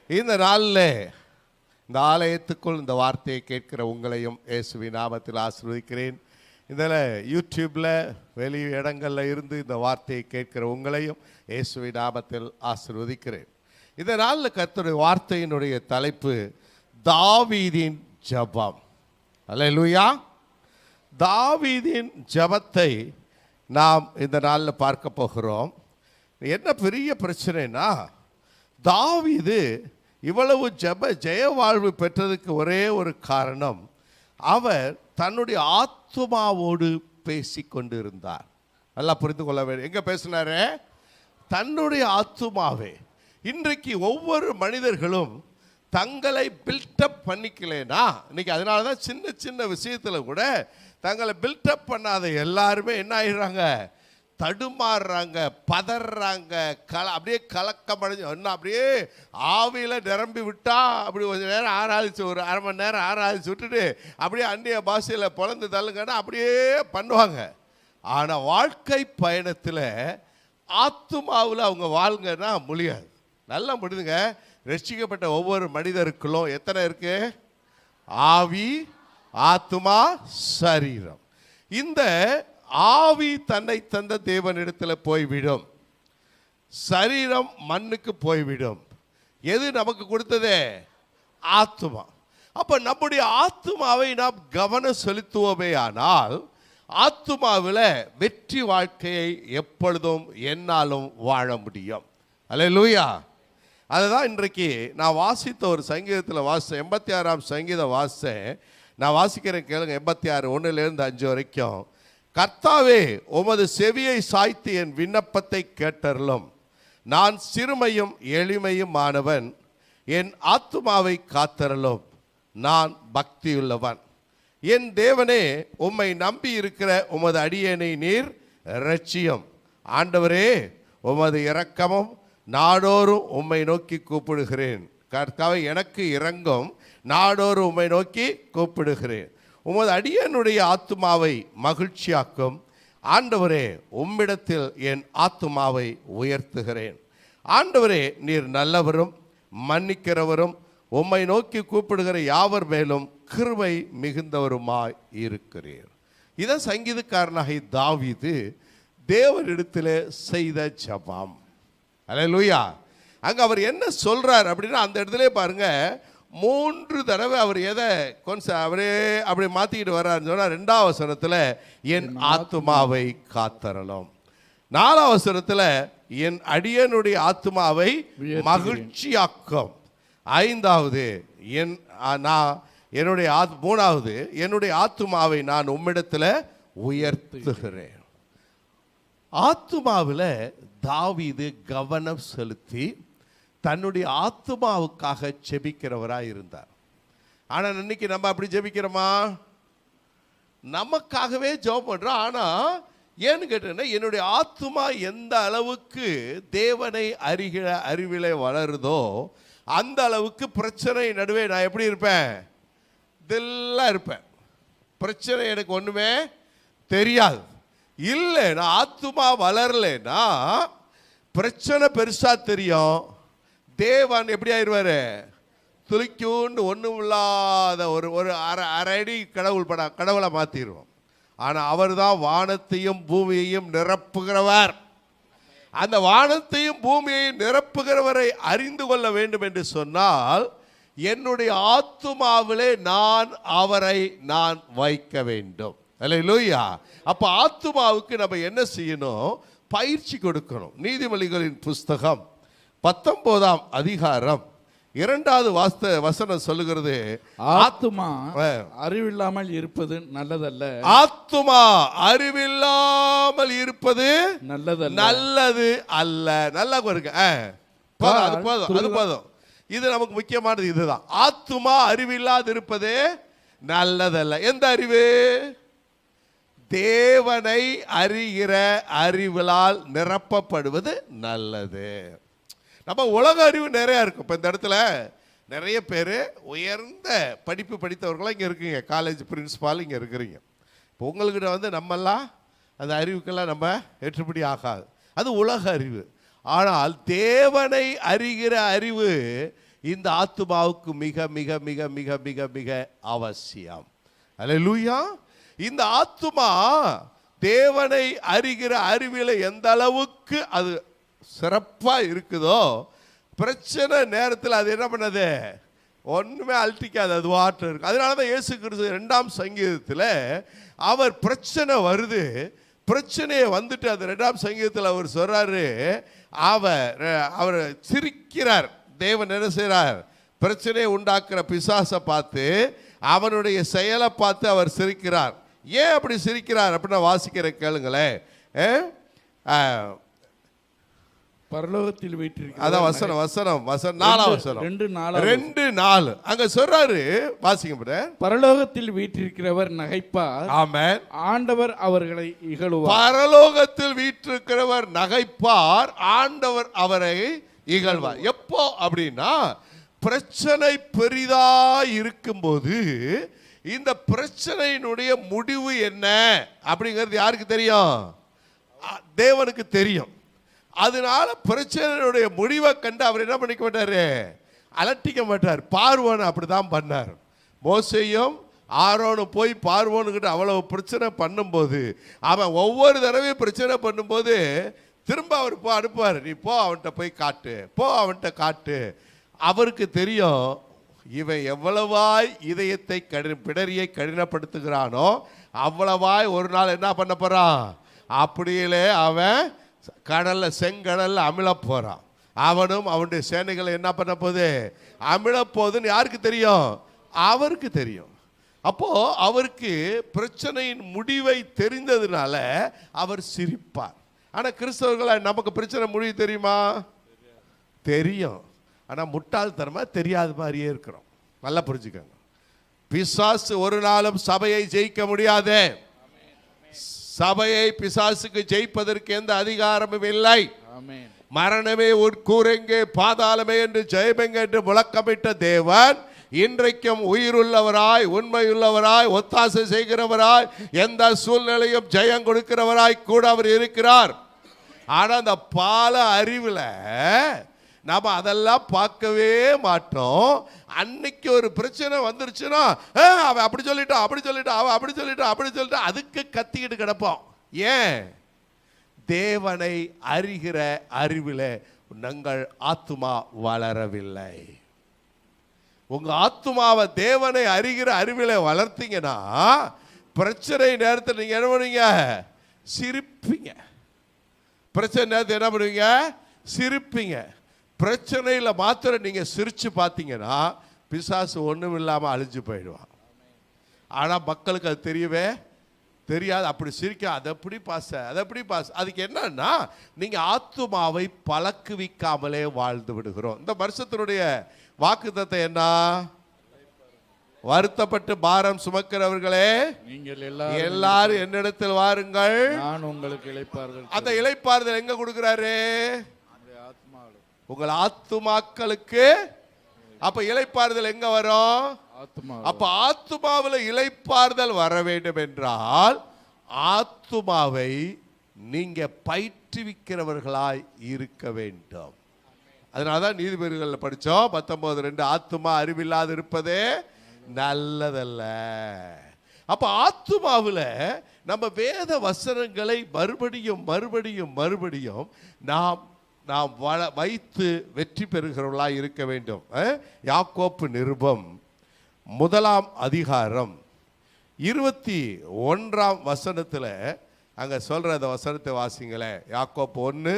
இந்த நாளில் இந்த ஆலயத்துக்குள் இந்த வார்த்தையை கேட்கிற உங்களையும் இயேசுவின் நாமத்தில் ஆசீர்வதிக்கிறேன். இதில் யூடியூப்பில் வெளி இடங்களில் இருந்து இந்த வார்த்தையை கேட்கிற உங்களையும் இயேசுவின் நாமத்தில் ஆசீர்வதிக்கிறேன். இந்த நாளில் கர்த்தருடைய வார்த்தையினுடைய தலைப்பு தாவீதின் ஜெபம். அல்லேலூயா. தாவீதின் ஜெபத்தை நாம் இந்த நாளில் பார்க்க போகிறோம். என்ன பெரிய பிரச்சனைனா, தாவீது இவ்வளவு ஜெய வாழ்வு பெற்றதுக்கு ஒரே ஒரு காரணம், அவர் தன்னுடைய ஆத்துமாவோடு பேசி கொண்டு இருந்தார். நல்லா புரிந்து கொள்ள வேண்டும். எங்கே பேசினாரே? தன்னுடைய ஆத்துமாவே. இன்றைக்கு ஒவ்வொரு மனிதர்களும் தங்களை பில்டப் பண்ணிக்கலேனா, இன்னைக்கு அதனால தான் சின்ன சின்ன விஷயத்தில் கூட தங்களை பில்டப் பண்ணாத எல்லாருமே என்ன ஆகிடுறாங்க? தடுமாறுறாங்க, பதறாங்க, அப்படியே கலக்கமடைஞ்சு இன்னும் அப்படியே ஆவியில் நிரம்பி விட்டா அப்படி கொஞ்சம் நேரம் ஆராதிச்சு, ஒரு அரை மணி நேரம் ஆராதிச்சு விட்டுட்டு அப்படியே அந்நிய பாஷையில் பொழந்து தள்ளுங்கன்னா அப்படியே பண்ணுவாங்க. ஆனால் வாழ்க்கை பயணத்தில் ஆத்துமாவில் அவங்க வாழ்ங்கன்னா முடியாது. நல்லா முடியுதுங்க. ரட்சிக்கப்பட்ட ஒவ்வொரு மனிதருக்குள்ளும் எத்தனை இருக்கு? ஆவி, ஆத்துமா, சரீரம். இந்த ஆவி தன்னை தந்த தேவனிடத்தில் போய்விடும், சரீரம் மண்ணுக்கு போய்விடும். எது நமக்கு கொடுத்ததே? ஆத்துமா. அப்போ நம்முடைய ஆத்துமாவை நாம் கவனம் செலுத்துவோமே ஆனால் ஆத்துமாவில் வெற்றி வாழ்க்கையை எப்பொழுதும் என்னாலும் வாழ முடியும். அல்லேலூயா. அதுதான் இன்றைக்கு நான் வாசித்த ஒரு சங்கீதத்தில் வாசித்தேன். 86ஆம் சங்கீதம் வாசித்தேன். நான் வாசிக்கிறேன், கேளுங்க. 86 1லேருந்து 5 வரைக்கும். கர்த்தாவே, உமது செவியை சாய்த்து என் விண்ணப்பத்தை கேட்டருளும். நான் சிறுமையும் எளிமையும் ஆனவன், என் ஆத்துமாவை காத்தருளும். நான் பக்தியுள்ளவன். என் தேவனே, உம்மை நம்பி இருக்கிற உமது அடியேனை நீர் இரட்சியும். ஆண்டவரே, உமது இரக்கமும் நாடோறும் உம்மை நோக்கி கூப்பிடுகிறேன். கர்த்தாவே, எனக்கு இரங்கும், நாடோறும் உம்மை நோக்கி கூப்பிடுகிறேன். உமது அடியனுடைய ஆத்துமாவை மகிழ்ச்சியாக்கும். ஆண்டவரே, உம்மிடத்தில் என் ஆத்துமாவை உயர்த்துகிறேன். ஆண்டவரே, நீர் நல்லவரும் மன்னிக்கிறவரும், உம்மை நோக்கி கூப்பிடுகிற யாவர் மேலும் கிருபை மிகுந்தவருமாய் இருக்கிறீர். இதான் சங்கீதக்காரனாகிய தாவீது தேவனிடத்தில் செய்த ஜெபம். அல்லேலூயா. அங்கே அவர் என்ன சொல்றார் அப்படின்னா, அந்த இடத்துல பாருங்க, 3 தடவை அவர் எதை அவரே அப்படி மாற்றிக்கிட்டு வர்றாருன்னு சொன்னால், 2ஆம் வசனத்தில் என் ஆத்துமாவை காத்தரலும், 4ஆம் வசனத்தில் என் அடியனுடைய ஆத்துமாவை மகிழ்ச்சியாக்கும், 5வது என்னுடைய 3வது என்னுடைய ஆத்துமாவை நான் உம்மிடத்தில் உயர்த்துகிறேன். ஆத்துமாவில் தாவீது கவனம் செலுத்தி தன்னுடைய ஆத்துமாவுக்காக ஜெபிக்கிறவராக இருந்தார். ஆனால் இன்னைக்கு நம்ம அப்படி ஜெபிக்கிறோமா? நமக்காகவே ஜெபம் பண்ணுறோம். ஆனால் ஏன்னு கேட்டேன்னா, என்னுடைய ஆத்துமா எந்த அளவுக்கு தேவனை அறிவிலே வளருதோ அந்த அளவுக்கு பிரச்சனை நடுவே நான் எப்படி இருப்பேன்? இதெல்லாம் இருப்பேன். பிரச்சனை எனக்கு ஒன்றுமே தெரியாது. இல்லை, நான் ஆத்துமா வளரலைன்னா பிரச்சனை பெருசாக தெரியும். தேவன் எப்படி ஆயிடுவார்? துளிக்கூண்டு ஒன்றும் இல்லாத ஒரு அரை அடி கடவுளை மாற்றிடுவோம். ஆனால் அவர் தான் வானத்தையும் பூமியையும் நிரப்புகிறவர். அந்த வானத்தையும் பூமியையும் நிரப்புகிறவரை அறிந்து கொள்ள வேண்டும் என்று சொன்னால், என்னுடைய ஆத்துமாவிலே நான் அவரை வைக்க வேண்டும். அல்லேலூயா. அப்போ ஆத்துமாவுக்கு நம்ம என்ன செய்யணும்? பயிற்சி கொடுக்கணும். நீதிமொழிகளின் புஸ்தகம் 19ஆம் அதிகாரம் 2வது வசனம் சொல்லுகிறது, ஆத்துமா அறிவில்லாமல் இருப்பது நல்லதல்ல. ஆத்துமா அறிவில்லாமல் இருப்பது நல்லது அல்ல. நல்லா பாருங்க. அது போதும். இது நமக்கு முக்கியமானது இதுதான். ஆத்துமா அறிவில்லாது இருப்பது நல்லதல்ல. எந்த அறிவு? தேவனை அறிகிற அறிவிலால் நிரப்பப்படுவது நல்லது. நம்ம உலக அறிவு நிறையா இருக்கும். இப்போ இந்த இடத்துல நிறைய பேர் உயர்ந்த படிப்பு படித்தவர்களாக இங்கே இருக்குங்க. காலேஜ் பிரின்சிபால் இங்கே இருக்கிறீங்க. இப்போ உங்கள்கிட்ட நம்மெல்லாம் அந்த அறிவுக்கெல்லாம் நம்ம ஏற்றுப்படி ஆகாது. அது உலக அறிவு. ஆனால் தேவனை அறிகிற அறிவு இந்த ஆத்துமாவுக்கு மிக மிக மிக மிக மிக மிக அவசியம். அல்லேலூயா. இந்த ஆத்துமா தேவனை அறிகிற அறிவில எந்த அளவுக்கு அது சிறப்பா இருக்குதோ, பிரச்சனை நேரத்தில் அது என்ன பண்ணது, ஒண்ணுமே அழட்டிக்காது, அது வாட்டம் இருக்கு. அதனாலதான் இயேசு கிறிஸ்து 2ஆம் சங்கீதத்தில் அவர் பிரச்சனை வருது, பிரச்சனையை வந்துட்டு அது 2ஆம் சங்கீதத்தில் அவர் சொல்றாரு, அவர் சிரிக்கிறார். தேவன் என்ன செய்கிறார், பிரச்சனையை உண்டாக்குற பிசாசை பார்த்து அவனுடைய செயலை பார்த்து அவர் சிரிக்கிறார். ஏன் அப்படி சிரிக்கிறார் அப்படின்னு வாசிக்கிற கேளுங்களேன். பரலோகத்தில் வீற்றிருக்கிற, அதான் வசனம் வசனம் வசனம் 4ஆம் வசனம் 2:4 அங்க சொல்றாரு, வாசிங்க. பரலோகத்தில் வீற்றிருக்கிறவர் நகைப்பார், ஆமென். ஆண்டவர் அவர்களை இகழுவார். பரலோகத்தில் வீற்றிருக்கிறவர் நகைப்பார், ஆண்டவர் அவரை இகழ்வார். எப்போ அப்படின்னா, பிரச்சனை பெரிதா இருக்கும்போது இந்த பிரச்சனையினுடைய முடிவு என்ன அப்படிங்கிறது யாருக்கு தெரியும்? தேவனுக்கு தெரியும். அதனால பிரச்சனையுடைய முடிவை கண்டு அவர் என்ன பண்ணிக்க மாட்டாரு, அலட்டிக்க மாட்டார். பார்வோன் அப்படிதான் பண்ணார். மோசேயும் ஆரோனும் போய் பார்வோனுக்கிட்ட அவ்வளவு பிரச்சனை பண்ணும்போது, அவன் ஒவ்வொரு தடவையும் பிரச்சனை பண்ணும்போது திரும்ப அவர் அனுப்புவார், நீ போ அவன்கிட்ட போய் காட்டு, போ அவன்கிட்ட காட்டு. அவருக்கு தெரியும் இவன் எவ்வளவாய் இதயத்தை பிடரியை கடினப்படுத்துகிறானோ அவ்வளவாய் ஒரு நாள் என்ன பண்ண போறான், அப்படியே அவன் கடல்ல செங்கடல்ல அமிழ போறான். அவனும் அவனுடைய சேனைகளை என்ன பண்ண போகுது, அமிழ போகுதுன்னு யாருக்கு தெரியும்? அவருக்கு தெரியும். அப்போ அவருக்கு பிரச்சனையின் முடிவை தெரிந்ததுனால அவர் சிரிப்பார். ஆனா கிறிஸ்தவர்கள நமக்கு பிரச்சனை முடிவு தெரியுமா? தெரியும். ஆனா முட்டாள்தனமா தெரியாத மாதிரியே இருக்கிறோம். நல்லா புரிஞ்சுக்கோங்க. பிசாசு ஒரு நாளும் சபையை ஜெயிக்க முடியாது. சபையை பிசாசுக்கு ஜெயிப்பதற்கு எந்த அதிகாரமும் இல்லை. மரணமே உட்கூரெங்கே, பாதாளமே என்று ஜெயமெங்க என்று முழக்கமிட்ட தேவன் இன்றைக்கும் உயிருள்ளவராய், உண்மையுள்ளவராய், ஒத்தாசை செய்கிறவராய், எந்த சூழ்நிலையும் ஜெயம் கொடுக்கிறவராய் கூட அவர் இருக்கிறார். ஆனா அந்த பால அறிவுல நாம அதெல்லாம் பார்க்கவே மாட்டோம். அன்னைக்கு ஒரு பிரச்சனை வந்துருச்சுன்னா, அவன் அப்படி சொல்லிட்டான், அப்படி சொல்லிட்டான், அவன் அப்படி சொல்லிட்டான், அப்படி சொல்லிட்டான், அதுக்கு கத்திக்கிட்டு கிடப்போம். ஏன்? தேவனை அறிகிற அறிவில உங்கள் ஆத்துமா வளரவில்லை. உங்க ஆத்துமாவை தேவனை அறிகிற அறிவில வளர்த்தீங்கன்னா, பிரச்சனை நேரத்தில் நீங்க என்ன பண்ணுவீங்க? சிரிப்பீங்க. பிரச்சனை நேரத்தில் என்ன பண்ணுவீங்க? சிரிப்பீங்க. பிரச்சனையில் மாத்திரம் நீங்க சிரிச்சு பார்த்தீங்கன்னா பிசாசு ஒன்றும் இல்லாமல் அழிஞ்சு போயிடுவான். ஆனால் மக்களுக்கு அது தெரியவே தெரியாது. அப்படி சிரிக்க, அதை எப்படி பாச, அதை எப்படி பாச. அதுக்கு என்னன்னா, நீங்க ஆத்துமாவை பழக்குவிக்காமலே வாழ்ந்து விடுகிறோம். இந்த வருஷத்தினுடைய வாக்குத்தத்தம் என்ன? வருத்தப்பட்டு பாரம் சுமக்கிறவர்களே நீங்கள் எல்லாரும் என்னிடத்தில் வாருங்கள், நான் உங்களுக்கு இளைப்பாறுதல். அந்த இளைப்பாறுதல் எங்க கொடுக்கிறாரு? உங்கள் ஆத்துமாக்களுக்கு. அப்ப இளைப்பாறுதல் எங்க வரும்? அப்ப ஆத்துமாவில் இளைப்பாறுதல் வர வேண்டும் என்றால் ஆத்துமாவை நீங்க பயிற்றுவிக்கிறவர்களாய் இருக்க வேண்டும். அதனாலதான் நீதிபதிகள் படிச்சோம் 19:2, ஆத்துமா அறிவில்லாது இருப்பதே நல்லதல்ல. அப்ப ஆத்துமாவில் நம்ம வேத வசனங்களை மறுபடியும் மறுபடியும் மறுபடியும் நாம் வைத்து வெற்றி பெறுகிறவர்களாக இருக்க வேண்டும். யாக்கோப்பு நிருபம் 1ஆம் அதிகாரம் 21ஆம் வசனத்துல அங்க சொல்ற அந்த வசனத்தை வாசிங்களே. யாக்கோப்பு 1,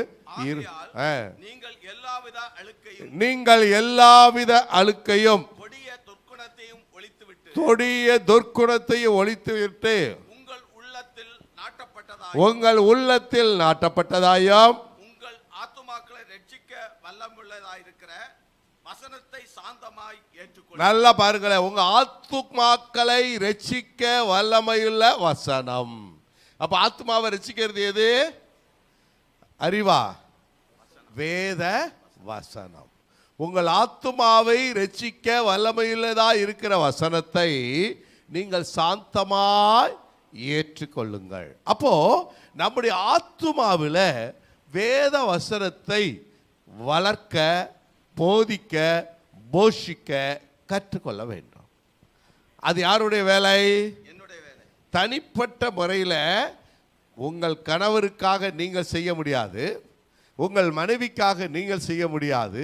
நீங்கள் எல்லாவித அழுக்கையும் கொடிய துர்க்குணத்தையும் ஒழித்துவிட்டு உங்கள் உள்ளத்தில் நாட்டப்பட்டதாயும் நல்லா பாருங்களேன், உங்க ஆத்துமாக்களை ரட்சிக்க வல்லமையுள்ள வசனம். அப்ப ஆத்மாவை ரட்சிக்கிறது எது? அறிவா? வேத வசனம். உங்கள் ஆத்துமாவை ரட்சிக்க வல்லமையுள்ளதா இருக்கிற வசனத்தை நீங்கள் சாந்தமாய் ஏற்றுக்கொள்ளுங்கள். அப்போ நம்முடைய ஆத்துமாவில் வேத வசனத்தை வளர்க்க, போதிக்க, போஷிக்க கற்றுக்கொள்ள வேண்டும். அது யாருடைய வேலை? தனிப்பட்ட முறையில் உங்கள் கணவருக்காக நீங்கள் செய்ய முடியாது, உங்கள் மனைவிக்காக நீங்கள் செய்ய முடியாது,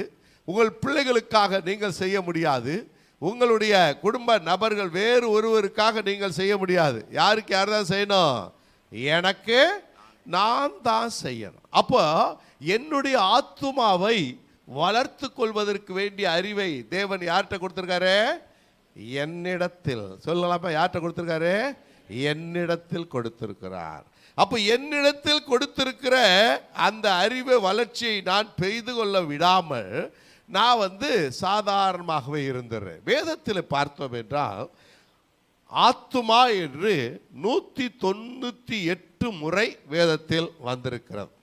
உங்கள் பிள்ளைகளுக்காக நீங்கள் செய்ய முடியாது, உங்களுடைய குடும்ப நபர்கள் வேறு ஒருவருக்காக நீங்கள் செய்ய முடியாது. யாருக்கு யார் தான் செய்யணும்? எனக்கு நான் தான் செய்யணும். அப்போ என்னுடைய ஆத்துமாவை வளர்த்து கொள்வதற்கு வேண்டிய அறிவை தேவன் யார்கிட்ட கொடுத்திருக்காரு? என்னிடத்தில். சொல்லலாமா? யார்கிட்ட கொடுத்திருக்காரு? என்னிடத்தில் கொடுத்திருக்கிறார். அப்போ என்னிடத்தில் கொடுத்திருக்கிற அந்த அறிவு வளர்ச்சியை நான் பெய்து கொள்ள விடாமல் நான் சாதாரணமாகவே இருந்துடுறேன். வேதத்தில் பார்த்தோம் என்றால் ஆத்துமா என்று 198 முறை வேதத்தில் வந்திருக்கிறது.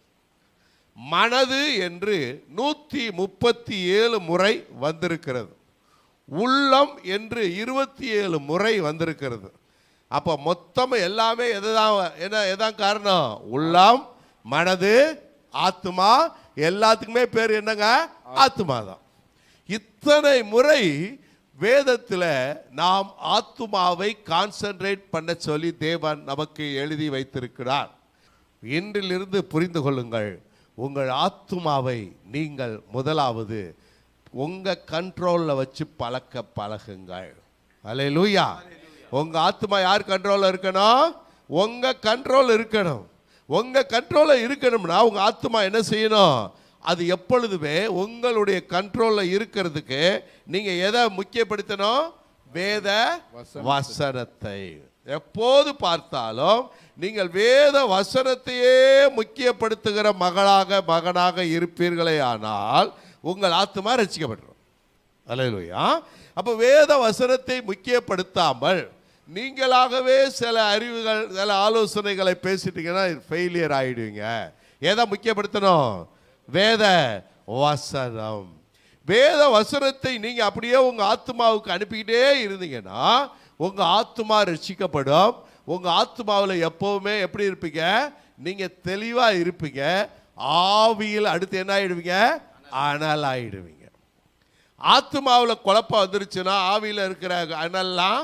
மனது என்று 137 முறை வந்திருக்கிறது. உள்ளம் என்று 27 முறை வந்திருக்கிறது. அப்போ மொத்தம் எல்லாமே எதான் காரணம்? உள்ளம், மனது, ஆத்துமா, எல்லாத்துக்குமே பேர் என்னங்க? ஆத்துமா தான். இத்தனை முறை வேதத்தில் நாம் ஆத்துமாவை கான்சென்ட்ரேட் பண்ண சொல்லி தேவன் நமக்கு எழுதி வைத்திருக்கிறார். இன்றிலிருந்து புரிந்து கொள்ளுங்கள், உங்கள் ஆத்துமாவை நீங்கள் முதலாவது உங்கள் கண்ட்ரோலில் வச்சு பழகுங்கள். அல்லேலூயா. உங்கள் ஆத்துமா யார் கண்ட்ரோலில் இருக்கணும்? உங்கள் கண்ட்ரோல் இருக்கணும். உங்கள் கண்ட்ரோலில் இருக்கணும்னா உங்கள் ஆத்துமா என்ன செய்யணும்? அது எப்பொழுதுமே உங்களுடைய கண்ட்ரோலில் இருக்கிறதுக்கு நீங்கள் எதை முக்கியப்படுத்தணும்? வேத வசனத்தை. எப்போது பார்த்தாலும் நீங்கள் வேத வசனத்தையே முக்கியப்படுத்துகிற மகனாக இருப்பீர்களே ஆனால் உங்கள் ஆத்துமா ரட்சிக்கப்படும். அல்லேலூயா. அப்போ வேத வசனத்தை முக்கியப்படுத்தாமல் நீங்களாகவே சில அறிவுகள், சில ஆலோசனைகளை பேசிட்டீங்கன்னா ஃபெயிலியர் ஆகிடுவீங்க. எதை முக்கியப்படுத்தணும்? வேத வசனம். வேத வசனத்தை நீங்கள் அப்படியே உங்கள் ஆத்மாவுக்கு அனுப்பிக்கிட்டே இருந்தீங்கன்னா உங்கள் ஆத்மா ரட்சிக்கப்படும். உங்கள் ஆத்மாவில் எப்போவுமே எப்படி இருப்பீங்க? நீங்கள் தெளிவாக இருப்பீங்க. ஆவியில் அடுத்து என்ன ஆகிடுவீங்க? அனல் ஆகிடுவீங்க. ஆத்மாவில் குழப்பம் வந்துருச்சுன்னா ஆவியில் இருக்கிற அனல்லாம்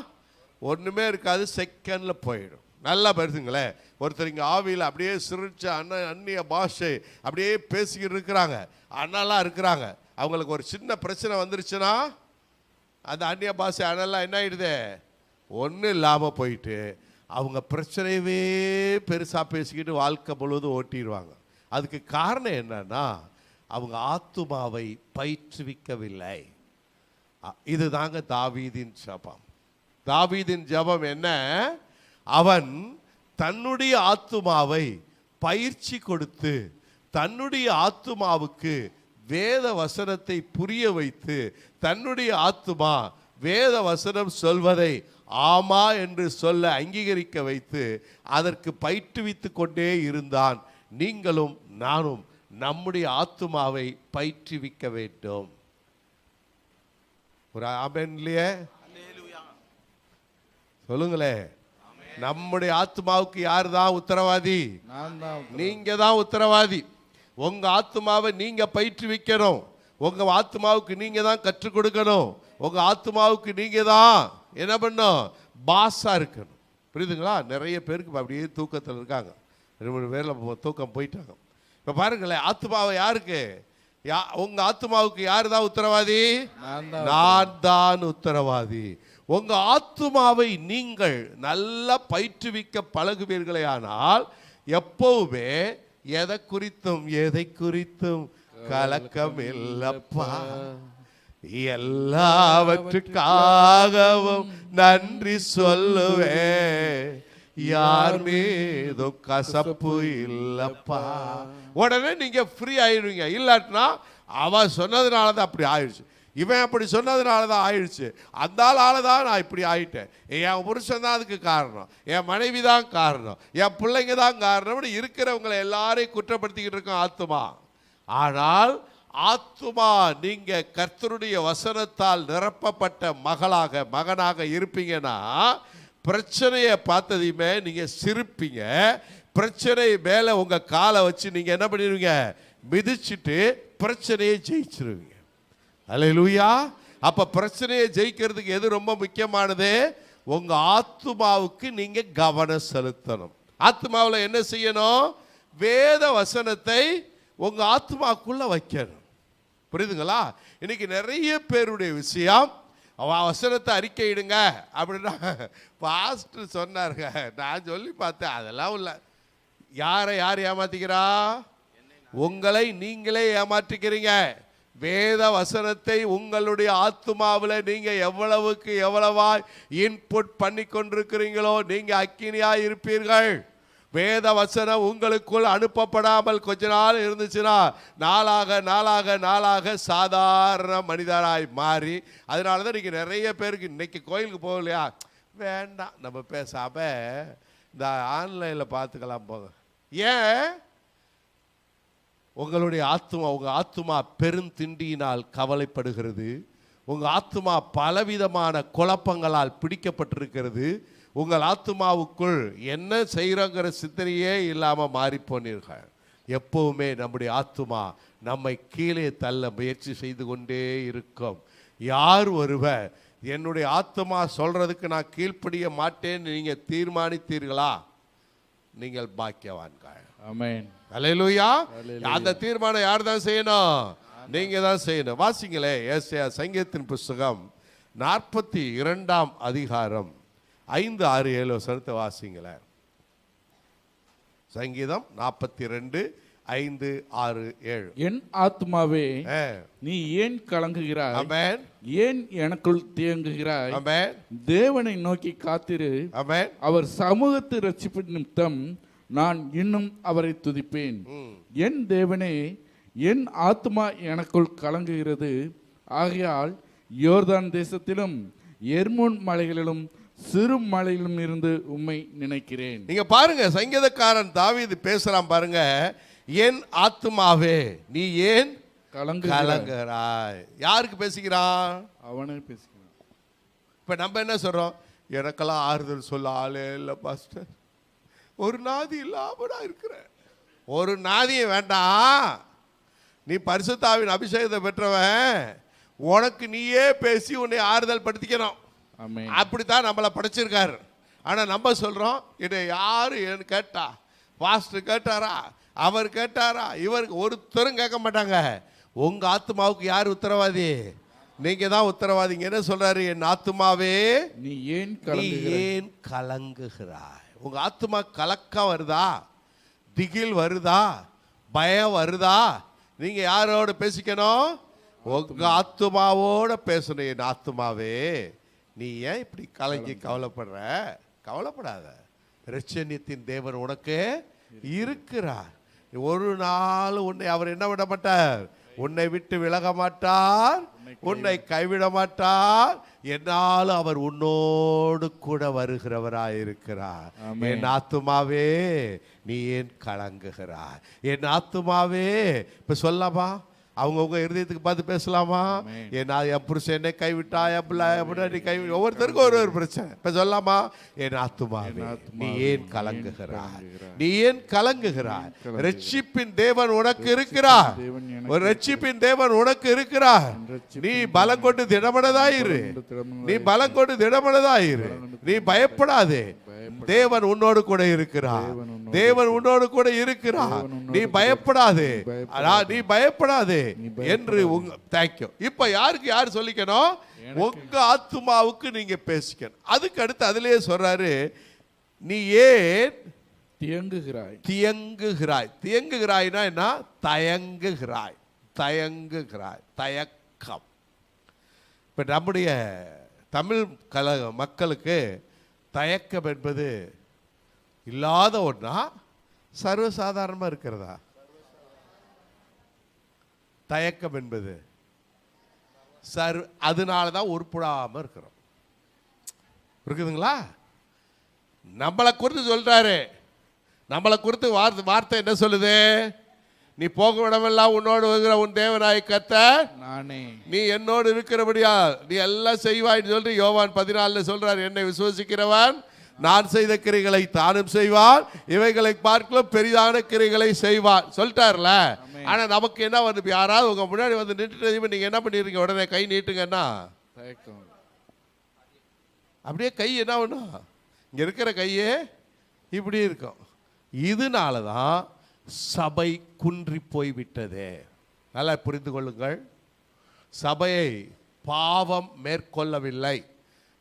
ஒன்றுமே இருக்காது, செகண்டில் போயிடும். நல்லா பேசுங்களேன். ஒருத்தர் இங்கே ஆவியில் அப்படியே சிரிச்ச அந்நிய பாஷை அப்படியே பேசிக்கிட்டு இருக்கிறாங்க, அண்ணெல்லாம் இருக்கிறாங்க. அவங்களுக்கு ஒரு சின்ன பிரச்சனை வந்துருச்சுன்னா அந்த அந்நிய பாஷை அண்ணெல்லாம் என்ன ஆகிடுது? ஒன்றும் இல்லாமல் போயிட்டு அவங்க பிரச்சனையவே பெருசாக பேசிக்கிட்டு வாழ்க்கை முழுவதும் ஓட்டிடுவாங்க. அதுக்கு காரணம் என்னன்னா அவங்க ஆத்துமாவை பயிற்றுவிக்கவில்லை. இதுதாங்க தாவீதின் ஜெபம். தாவீதின் ஜெபம் என்ன? அவன் தன்னுடைய ஆத்துமாவை பயிற்சி கொடுத்து தன்னுடைய ஆத்துமாவுக்கு வேத வசனத்தை புரிய வைத்து தன்னுடைய ஆத்துமா வேத வசனம் சொல்வதை ஆமா என்று சொல்ல அங்கீகரிக்க வைத்து அதற்கு பயிற்றுவித்து கொண்டே இருந்தான். நீங்களும் நானும் நம்முடைய ஆத்துமாவை பயிற்றுவிக்க வேண்டும். ஒரு ஆமென் இல்லையே? சொல்லுங்களே. நம்முடைய ஆத்மாவுக்கு யார் தான் உத்தரவாதி? நீங்க தான் உத்தரவாதி. உங்க ஆத்மாவை நீங்க பயிற்றுவிக்கணும். உங்க ஆத்மாவுக்கு நீங்க தான் கற்றுக் கொடுக்கணும். உங்க ஆத்மாவுக்கு நீங்க தான் என்ன பண்ணணும்? பாஸா இருக்கணும். புரியுதுங்களா? நிறைய பேருக்கு அப்படியே தூக்கத்தில் இருக்காங்க. 2-3 பேர்ல தூக்கம் போயிட்டாங்க. இப்ப பாருங்களேன், ஆத்மாவை யாருக்கு? உங்க ஆத்மாவுக்கு யார் தான் உத்தரவாதி? நான் தான் உத்தரவாதி. உங்க ஆத்துமாவை நீங்கள் நல்லா பயிற்றுவிக்க பழகுவீர்களே ஆனால் எப்பவுமே எதை குறித்தும் கலக்கம் இல்லப்பா, எல்லாவற்றுக்காகவும் நன்றி சொல்லுவேன், யார் மீதும் கசப்பு இல்லப்பா. உடனே நீங்க ஃப்ரீ ஆயிடுவீங்க. இல்லாட்டினா அவன் சொன்னதுனாலதான் அப்படி ஆயிடுச்சு, இவன் அப்படி சொன்னதுனால தான் ஆயிடுச்சு, அந்த ஆளால் நான் இப்படி ஆயிட்டேன், என் புருஷன் தான் அதுக்கு காரணம், என் மனைவி தான் காரணம், என் பிள்ளைங்க தான் காரணம், இருக்கிறவங்களை எல்லாரையும் குற்றப்படுத்திக்கிட்டு இருக்கோம் ஆத்துமா. ஆனால் ஆத்துமா நீங்க கர்த்தருடைய வசனத்தால் நிரப்பப்பட்ட மகனாக இருப்பீங்கன்னா பிரச்சனையை பார்த்ததையுமே நீங்க சிரிப்பீங்க. பிரச்சனை மேல உங்க காலை வச்சு நீங்க என்ன பண்ணிடுவீங்க? மிதிச்சுட்டு பிரச்சனையை ஜெயிச்சிருவீங்க. அல்லேலூயா. அப்ப பிரச்சனையை ஜெயிக்கிறதுக்கு எது ரொம்ப முக்கியமானது? உங்க ஆத்துமாவுக்கு நீங்க கவனம் செலுத்தணும். ஆத்துமாவில் என்ன செய்யணும்? வேத வசனத்தை உங்க ஆத்துமாக்குள்ள வைக்கணும். புரியுதுங்களா? இன்னைக்கு நிறைய பேருடைய விஷயம் வசனத்தை அறிக்கையிடுங்க அப்படின்னா பாஸ்டர் சொன்னாருங்க, நான் சொல்லி பார்த்தேன், அதெல்லாம் இல்லை. யாரை யார் ஏமாத்திக்கிறா? உங்களை நீங்களே ஏமாற்றிக்கிறீங்க. வேத வசனத்தை உங்களுடைய ஆத்துமாவில் நீங்க எவ்வளவுக்கு எவ்வளவா இன்புட் பண்ணி கொண்டிருக்கிறீங்களோ நீங்க அக்கினியாய் இருப்பீர்கள். வேத வசனம் உங்களுக்குள் அனுப்பப்படாமல் கொஞ்ச நாள் இருந்துச்சுன்னா நாளாக நாளாக நாளாக சாதாரண மனிதராய் மாறி, அதனால தான் இன்னைக்கு நிறைய பேருக்கு இன்னைக்கு கோயிலுக்கு போகலையா, வேண்டாம் நம்ம பேசாம இந்த ஆன்லைனில் பார்த்துக்கலாம் போக. ஏன்? உங்களுடைய ஆத்துமா, உங்க ஆத்துமா பெருந்திண்டியினால் கவலைப்படுகிறது. உங்க ஆத்துமா பலவிதமான குழப்பங்களால் பிடிக்கப்பட்டிருக்கிறது. உங்கள் ஆத்துமாவுக்குள் என்ன செய்கிறோங்கிற சிந்தனையே இல்லாமல் மாறி போனீர்கள். எப்பவுமே நம்முடைய ஆத்துமா நம்மை கீழே தள்ள முயற்சி செய்து கொண்டே இருக்கும். யார் ஒருவர் என்னுடைய ஆத்துமா சொல்றதுக்கு நான் கீழ்ப்படிய மாட்டேன்னு நீங்க தீர்மானித்தீர்களா, நீங்கள் பாக்கியவான்கள். ஆமென். அல்லேலூயா. அந்த தீர்மானம் யார் தான் செய்யணும்? நீங்க தான் செய்யணும். வாசிங்களே, ஏசாயா சங்கீதத்தின் புஸ்தகம் 42ஆம் அதிகாரம் 5, 6, 7 வசனத்தை வாசிங்களேன். சங்கீதம் 42, 5, 6, 7. என் ஆத்துமாவே நீ ஏன் கலங்குகிறாய்? ஆமென். ஏன் எனக்குள் தியங்குகிறாய்? ஆமென். தேவனை நோக்கி காத்திரு. ஆமென். அவர் சமூகத்து ரட்சிப்பு நிமித்தம் நான் இன்னும் அவரை துதிப்பேன். என் தேவனே, என் ஆத்துமா எனக்குள் கலங்குகிறது. ஆகையால் யோர்தான் தேசத்திலும் எர்மோன் மலைகளிலும் சிறு மலையிலும் இருந்து உம்மை நினைக்கிறேன். நீங்க பாருங்க, சங்கீதக்காரன் தாவீது பேசுறான் பாருங்க. என் ஆத்துமாவே நீ ஏன் கலங்குகிறாய்? யாருக்கு பேசுகிறான்? அவனே பேசுகிறான். இப்ப நம்ம என்ன சொல்றோம்? எனக்கெல்லாம் ஆறுதல் சொல்ல ஆளே இல்லை பாஸ்டர், ஒரு நாதி இல்லாம நான் இருக்கிறேன். ஒரு நாதியும் வேண்டாம். நீ பரிசுத்தாவின் அபிஷேகத்தை பெற்றவன், உனக்கு நீயே பேசி உன்னை ஆறுதல் படுத்திக்கணும். அப்படித்தான் நம்மளை படைச்சிருக்காரு. ஆனா நம்ம சொல்றோம், இதை யாரு கேட்டா? பாஸ்டர் கேட்டாரா, அவர் கேட்டாரா, இவருக்கு ஒருத்தரும் கேட்க மாட்டாங்க. உங்க ஆத்துமாவுக்கு யார் உத்தரவாதி? நீங்க தான் உத்தரவாதிங்க. என்ன சொல்றாரு? என் ஆத்துமாவே நீ ஏன் கலங்குகிறாய்? உங்க ஆத்துமா கலக்கம் வருதா, திகில் வருதா, பயம் வருதா? நீங்க யாரோட பேசிக்கணும்? உங்க ஆத்துமாவோட பேசணும். என் ஆத்துமாவே நீ ஏன் இப்படி கலங்கி கவலைப்படுற? கவலைப்படாத, இரட்சணியத்தின் தேவன் உனக்கு இருக்கிறார். ஒரு நாள் உன்னை அவர் என்ன விட மாட்டார், உன்னை விட்டு விலக மாட்டார், உன்னை கைவிட மாட்டார். என்னாலும் அவர் உன்னோடு கூட வருகிறவராயிருக்கிறார். என் ஆத்துமாவே நீ ஏன் கலங்குகிறாய்? என் ஆத்துமாவே. இப்ப சொல்லாமா? அவங்கவுங்க இருதயத்துக்கு பார்த்து பேசலாமா? என் புருஷன் என்னை கைவிட்டா, என் பிள்ளை கைவிட்டு, ஒவ்வொருத்தருக்கும் ஒரு பிரச்சனை. இப்ப சொல்லாமா? என் ஆத்துமாவே நீ ஏன் கலங்குகிறாய்? நீ ஏன் கலங்குகிறாய்? ரட்சிப்பின் தேவன் உனக்கு இருக்கிறார். ஒரு ரட்சிப்பின் தேவன் உனக்கு இருக்கிறார். நீ பலம் கொண்டு திடமனதாயிரு. நீ பலம் கொண்டு திடமனதாயிரு. நீ பயப்படாதே. தேவன் உன்னோடு கூட இருக்கிறார். தேவன் உன்னோடு கூட இருக்கிறார். நீ பயப்படாதே, நீ பயப்படாதே என்று தேங்க்யூ. இப்ப யாருக்கு யார் சொல்லிக்கணும்? உங்க ஆத்துமாவுக்கு நீங்க பேசிக்கணும். அதுக்கு அடுத்து அதிலேயே சொல்றாரு, நீ ஏன் தியங்குகிறாய்? தியங்குகிறாய்னா என்ன? தயங்குகிறாய். தயக்கம். இப்ப நம்முடைய தமிழ் மக்களுக்கு தயக்கம் என்பது இல்லாத ஒன்றா, சர்வசாதாரணமா இருக்கிறதா? தயக்கம் என்பது அதனாலதான் உருப்படாம இருக்கிறோம். இருக்குதுங்களா? நம்மளை குறித்து சொல்றாரு. நம்மளை குறித்து வார்த்தை என்ன சொல்லுது? நீ போக விடமெல்லாம் உன்னோடு வருகிற உன் தேவனாய் கர்த்தர் நானே, நீ என்னோடு இருக்கிறபடியா நீ எல்லாம் செய்வாய் சொல்லி யோவான் 14 சொல்றாரு. என்னை விசுவசிக்கிறவன் நான் செய்த கிரிகளை தானும் செய்வார், இவைகளை பார்க்கலாம் பெரிதான கிரிகளை செய்வார் சொல்லிட்டார்ல. ஆனா நமக்கு என்ன வந்து யாராவது உங்க முன்னாடி வந்து நின்றுட்டு நீங்க என்ன பண்ணிருக்கீங்க, உடனே கை நீட்டுங்கன்னா அப்படியே கை என்ன பண்ணும், இங்க இருக்கிற கையே இப்படி இருக்கும். இதனாலதான் சபை குன்றி போய்விட்டது. நல்லா புரிந்து கொள்ளுங்கள். சபையை பாவம் மேற்கொள்ளவில்லை.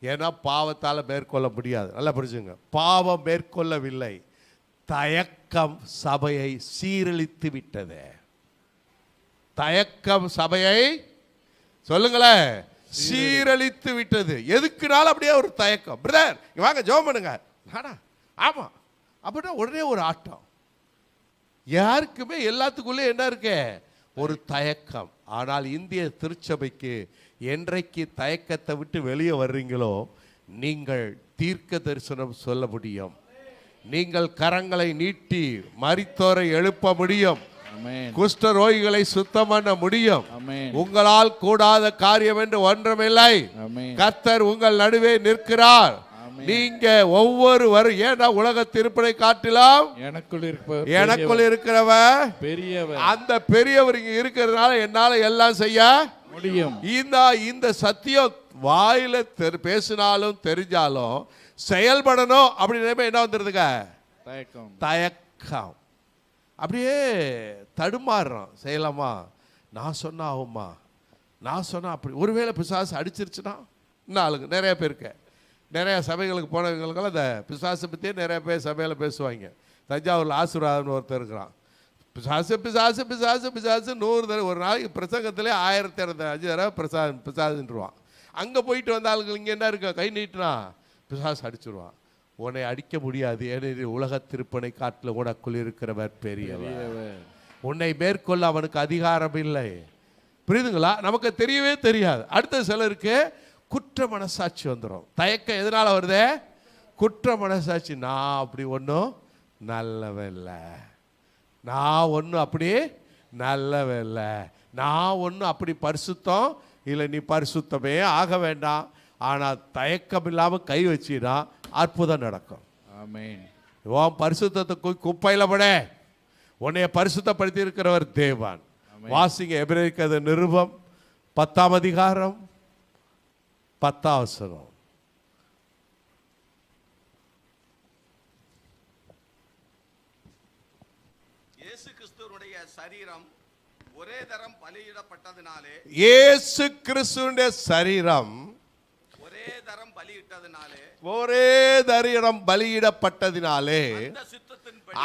ஏன்னா பாவத்தால் மேற்கொள்ள முடியாது. நல்லா புரிஞ்சுங்க. பாவம் மேற்கொள்ளவில்லை, தயக்கம் சபையை சீரழித்து விட்டது. தயக்கம் சபையை சொல்லுங்களேன் சீரழித்து விட்டது. எதுக்குனாலும் அப்படியே ஒரு தயக்கம். பிரதர் வாங்க ஜெபம் பண்ணுங்க, ஆமா அப்படின்னா உடனே ஒரு ஆட்டம். யாருக்குமே எல்லாத்துக்குள்ளே என்ன இருக்கு, ஒரு தயக்கம். ஆனால் இந்திய திருச்சபைக்கு என்றைக்கு தயக்கத்தை விட்டு வெளியே வர்றீங்களோ நீங்கள் தீர்க்க தரிசனம் சொல்ல முடியும். நீங்கள் கரங்களை நீட்டி மரித்தோரை எழுப்ப முடியும். குஷ்ட ரோகிகளை சுத்தம் பண்ண முடியும். உங்களால் கூடாத காரியம் என்று ஒன்றுமில்லை. கர்த்தர் உங்கள் நடுவே நிற்கிறார். நீங்க ஒவ்வொருவரும், ஏன்னா உலக திருப்பனை காட்டிலாம் எனக்குள் இருக்கிறவர் பெரியவர். அந்த பெரியவர் இங்க இருக்கிறதுனால என்னால எல்லாம் செய்ய முடியும். இந்த சத்தியம் வாயில பேசினாலும் தெரிஞ்சாலும் செயல்படணும் அப்படின்னு என்ன வந்துருதுங்க, தயக்கம். அப்படியே தடுமாறுறோம். செய்யலாமா, நான் சொன்னா ஆகுமா, நான் சொன்னா அப்படி. ஒருவேளை பிசாசு அடிச்சிருச்சுன்னா இன்னும் ஆளுங்க நிறைய பேருக்கு, நிறைய சபைகளுக்கு போனவங்களுக்கெல்லாம் இந்த பிசாசை பற்றியே நிறைய பேர் சபையில் பேசுவாங்க. தஞ்சாவூரில் ஆசீர்வாதம்னு ஒருத்தர் இருக்கிறான். பிசாசு பிசாசு பிசாசு பிசாசு 100 தடவை, ஒரு நாளைக்கு பிரசங்கத்திலே 1205 தடவை பிசாசுன்றான். அங்கே போயிட்டு வந்த ஆளுங்க இங்கே என்ன இருக்க, கை நீட்டினா பிசாசு அடிச்சுடுவான். உன்னை அடிக்க முடியாது, ஏனெனில் உலக திருப்பனை காட்டில் உனக்குள் இருக்கிறவர் பெரியவர். உன்னை மேற்கொள்ள அவனுக்கு அதிகாரம் இல்லை. புரியுதுங்களா? நமக்கு தெரியவே தெரியாது. அடுத்த சிலருக்கு குற்ற மனசாட்சி வந்துடும். தயக்கம் எதனால வருது, குற்ற மனசாட்சி. நான் அப்படி ஒன்றும் நல்லவன் இல்லை, நான் ஒன்றும் அப்படி நல்லவன் இல்லை, நான் ஒன்றும் அப்படி பரிசுத்தம் இல்லை. நீ பரிசுத்தமே ஆக வேண்டாம். ஆனால் தயக்கம் இல்லாமல் கை வச்சினா அற்புதம் நடக்கும். ஆமென். உன் பரிசுத்தத்தை குப்பையில் பட உன்னைய பரிசுத்தப்படுத்தி இருக்கிறவர் தேவன். வாசிங்க எபிரேயர் நிருபம் 10ஆம் அதிகாரம் 10ஆம் வசனம். இயேசு கிறிஸ்துவினுடைய சரீரம் ஒரே தரம் பலியிடப்பட்டதினாலே, இயேசு கிறிஸ்துவினுடைய சரீரம் ஒரே தரம் பலியிடப்பட்டதினாலே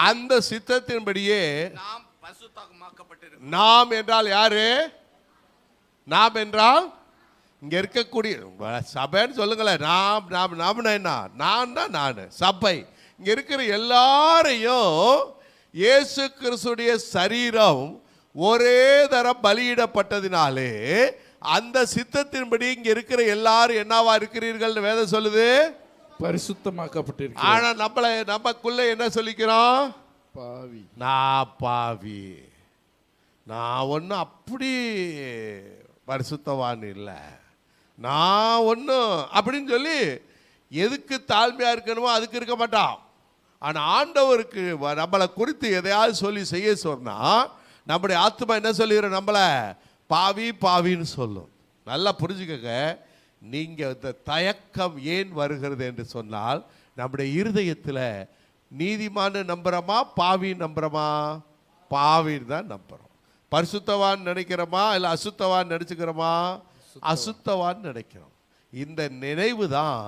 அந்த சித்தத்தின்படியே நாம் பரிசுத்தமாக்கப்பட்டிருக்கிறோம். நாம் என்றால் யாரு? நாம் என்றால் இங்க இருக்கக்கூடிய சபைன்னு சொல்லுங்களேன். நாம் நாம் நாம் என்ன, நான் தான் நான் சபை. இங்க இருக்கிற எல்லாரையும் இயேசு கிறிஸ்துடைய சரீரம் ஒரே தரம் பலியிடப்பட்டதினாலே அந்த சித்தத்தின்படி இங்க இருக்கிற எல்லாரும் என்னவா இருக்கிறீர்கள் வேதம் சொல்லுது, பரிசுத்தமாக்கப்பட்டிருக்கிறோம். ஆனா நமக்குள்ள என்ன சொல்லிக்கிறோம், பாவி. நான் பாவி, நான் ஒன்றும் அப்படி பரிசுத்தவான் இல்லை, நான் ஒன்றும் அப்படின்னு சொல்லி எதுக்கு தாழ்மையா இருக்கணுமோ அதுக்கு இருக்க மாட்டான். ஆனா ஆண்டவருக்கு நம்மளை குறித்து எதையாவது சொல்லி செய்ய சொன்னா நம்முடைய ஆத்மா என்ன சொல்லிடுறோம், நம்மளை பாவி பாவின்னு சொல்லும். நல்லா புரிஞ்சுக்கங்க. நீங்க இந்த தயக்கம் ஏன் வருகிறது என்று சொன்னால் நம்முடைய இருதயத்தில் நீதிமான் நம்புறோமா பாவி நம்புறோமா? பாவின்னு தான் நம்புறோம். பரிசுத்தவான் நினைக்கிறோமா இல்லை அசுத்தவான் நினைச்சுக்கிறோமா? அசுத்தவான் நினைக்கிறோம். இந்த நினைவு தான்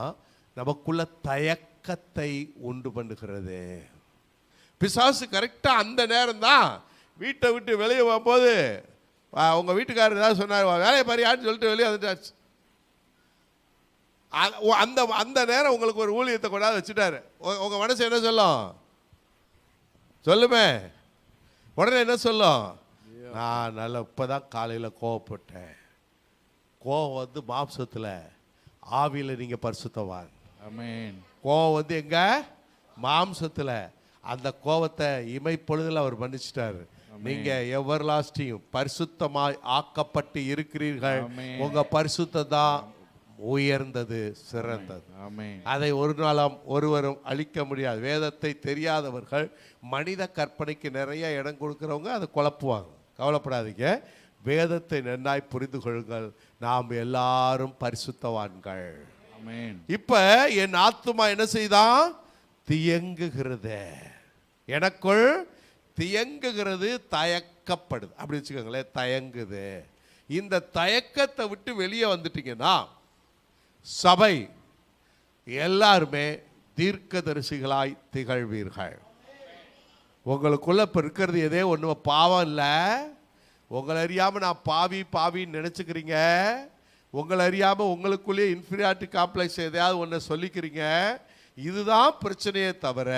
நமக்குள்ள தயக்கத்தை உண்டு பண்ணுகிறது. பிசாசு கரெக்டா அந்த நேரம் தான் வீட்டை விட்டு வெளியே போகும்போது உங்க வீட்டுக்காரர் ஏதாவது சொன்னார், வேலையை பாரியான்னு சொல்லிட்டு வெளியே வந்துட்டாச்சு. அந்த அந்த நேரம் உங்களுக்கு ஒரு ஊழியத்தை கொண்டாந்து வச்சுட்டாரு. உங்க மனசு என்ன சொல்லும், சொல்லுமே, உடனே என்ன சொல்லும், நான் நல்லா இப்பதான் காலையில் கோவப்பட்டேன். கோவம் வந்து மாம்சத்தில், ஆவியில் நீங்க பரிசுத்தவான். ஆமென். கோவம் வந்து எங்க மாம்சத்தில். அந்த கோவத்தை இமைப்பொழுதுல அவர் மன்னிச்சிட்டாரு. நீங்க எவர்லாஸ்டிங் பரிசுத்தமாய் ஆக்கப்பட்டு இருக்கிறீர்கள். உங்க பரிசுத்தம் தான் உயர்ந்தது, சிறந்தது. ஆமென். அதை ஒரு நாளும் ஒருவரும் அழிக்க முடியாது. வேதத்தை தெரியாதவர்கள் மனித கற்பனைக்கு நிறைய இடம் கொடுக்கிறவங்க அதை குழப்புவாங்க. கவலைப்படாதீங்க, வேதத்தை நன்னாய் புரிந்து கொள்ளுங்கள். நாம் எல்லாரும் பரிசுத்தவான்கள். ஆமென். இப்ப என் ஆத்துமா என்ன செய்தான்? தியங்குகிறது, எனக்குள் தியங்குகிறது, தயக்கப்படுது. அப்படி வச்சுக்கோங்களேன், தயங்குது. இந்த தயக்கத்தை விட்டு வெளியே வந்துட்டீங்கன்னா சபை எல்லாருமே தீர்க்கதரிசிகளாய் திகழ்வீர்கள். உங்களுக்குள்ள இப்போ இருக்கிறது எதே ஒன்று பாவம் இல்லை. உங்களை அறியாமல் நான் பாவின்னு நினச்சிக்கிறீங்க. உங்களை அறியாமல் உங்களுக்குள்ளேயே இன்ஃபீரியாரிட்டி காம்ப்ளெக்ஸ் எதையாவது ஒன்று சொல்லிக்கிறீங்க. இதுதான் பிரச்சனையே தவிர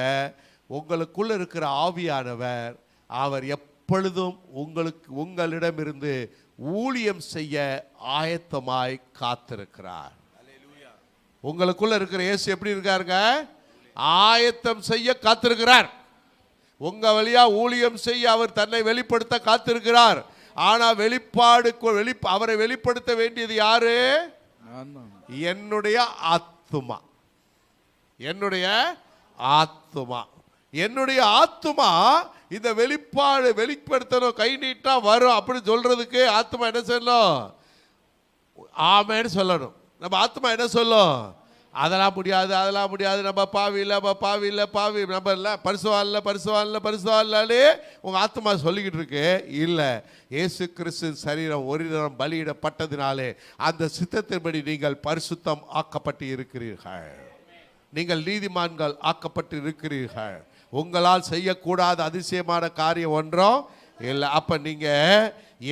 உங்களுக்குள்ள இருக்கிற ஆவியானவர் அவர் எப்பொழுதும் உங்களிடமிருந்து ஊழியம் செய்ய ஆயத்தமாய் காத்திருக்கிறார். உங்களுக்குள்ள இருக்கிற இயேசு எப்படி இருக்காருங்க? ஆயத்தம் செய்ய காத்திருக்கிறார். உங்க வழியா ஊழியம் செய்ய அவர் தன்னை வெளிப்படுத்த காத்திருக்கிறார். ஆனா அவரை வெளிப்படுத்த வேண்டியது யாரு? என்னுடைய ஆத்துமா. என்னுடைய ஆத்துமா. என்னுடைய ஆத்துமா இந்த வெளிப்படுத்தணும், கை நீட்டா வரும் அப்படி சொல்றதுக்கு ஆத்துமா என்ன சொல்லணும்? ஆமேன்னு சொல்லணும். நம்ம ஆத்துமா என்ன சொல்லும்? அதெல்லாம் முடியாது, அதெல்லாம் முடியாது, நம்ம பாவி இல்லை, நம்ம இல்லை, பரிசுவான்லே உங்க ஆத்துமா சொல்லிக்கிட்டு இருக்கு. இல்லை, இயேசு கிறிஸ்து சரீரம் ஒரு தினம் பலியிடப்பட்டதினாலே அந்த சித்தத்தின்படி நீங்கள் பரிசுத்தம் ஆக்கப்பட்டு இருக்கிறீர்கள். நீங்கள் நீதிமான்கள் ஆக்கப்பட்டு இருக்கிறீர்கள். உங்களால் செய்யக்கூடாத அதிசயமான காரியம் ஒன்றும் இல்லை. அப்ப நீங்க